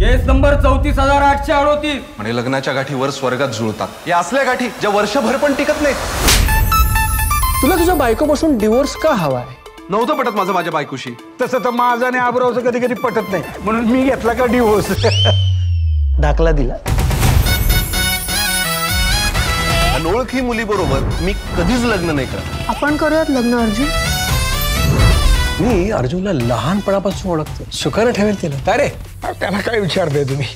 केस number 34,838. म्हणे लग्नाच्या गाठीवर स्वर्गात जुळतात. या असल्या गाठी ज्या वर्षभर पण टिकत नाहीत. तुला तुझ्या बायकोपासून डिवोर्स का हवाय? नव्हतं पटत माझं माझ्या बायकोशी. तसं तर माझं आणि आबरावचं कधी कधी पटत नाही, म्हणून मी घेतला का डिवोर्स. दाखला दिला. अनोळखी मुलीबरोबर मी कधीच लग्न नाही करत. आपण करूयात लग्न अर्जुन. मी अर्जुनला लहानपणापासून ओळखतो. सुखानं ठेवेल तिला. काय रे, त्याला काय विचारताय तुम्ही?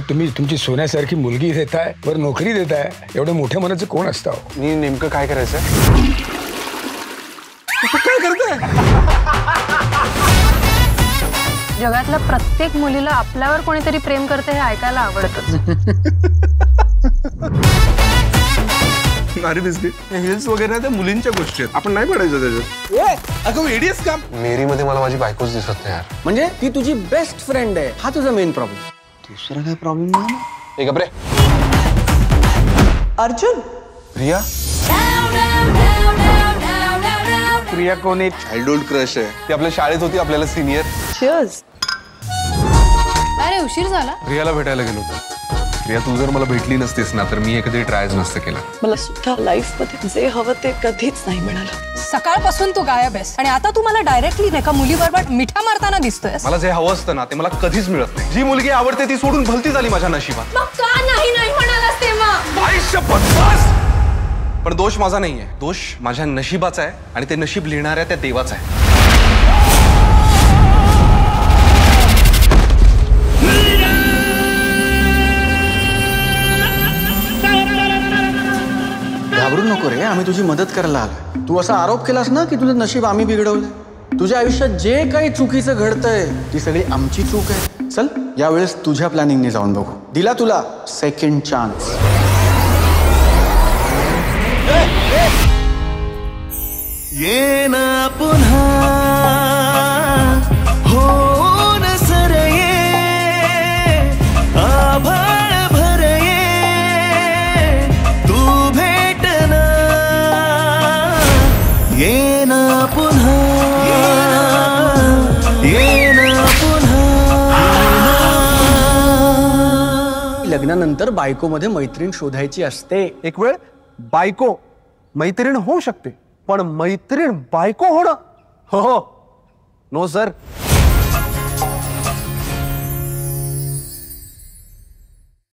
तुम्ही तुमची सोन्यासारखी मुलगी देताय, वर नोकरी देताय, एवढं मोठ्या मनाचं कोण असतं? मी नेमकं काय करायचं? काय करताय? जगातल्या प्रत्येक मुलीला आपल्यावर कोणीतरी प्रेम करते हे ऐकायला आवडतं. अरे बिस्किट, हिल्स वगैरे त्या मुलींच्या गोष्टी आहेत, आपण नाही पडायचं त्याच्यात. अगं एडीएस काम. मेरी मध्ये मला माझी बायकोच दिसत नाही यार. म्हणजे ती तुझी बेस्ट फ्रेंड आहे, हा तुझा मेन प्रॉब्लेम. दुसरा काय प्रॉब्लेम नाही. एक गप्रे. अर्जुन. प्रिया. प्रिया कोण आहे? चाइल्डहुड क्रश आहे. ती आपल्या शाळेत होती, आपल्याला सिनियर. Cheers. अरे उशीर झाला. प्रियाला भेटायला गेलो होतो. प्रिया, तू जर मला भेटली नसतीस ना तर मी कधी ट्रायच नसतं केलं. मला सुद्धा लाईफ मध्ये जे हवं ते कधीच नाही मिळालं. सकाळपासून तू गायब आहेस आणि आता तू मला डायरेक्टली नाही का मुलीबरोबर मिठा मारताना दिसतोयस. मला जे हवं असतं ना ते मला कधीच मिळत नाही. जी मुलगी आवडते ती सोडून भलती झाली माझ्या नशिबात. मग का नाही म्हणालास तेव्हा? पण दोष माझा नाहीये, दोष माझ्या नशिबाचा आहे आणि ते नशीब लिहिणाऱ्या त्या देवाचं आहे. घाबरू नको रे, आम्ही तुझी मदत करायला आलोय. तू असा आरोप केलास ना की तुझं नशीब आम्ही बिघडवलंय. तुझ्या आयुष्यात जे काही चुकीचं घडतंय ती सगळी आमची चूक आहे. चल यावेळेस तुझ्या प्लॅनिंगने जाऊन बघू. दिला तुला सेकंड चान्स. ये ना पुन्हा हो न सर ये आभाळ भर ये तू भेटना ये ना पुन्हा ये ना पुन्हा. लग्नानंतर बायकोमध्ये मैत्रीण शोधायची असते. एक वेळ बायको मैत्रीण होऊ शकते, पण मैत्रीण बायको होणं, हो नो सर.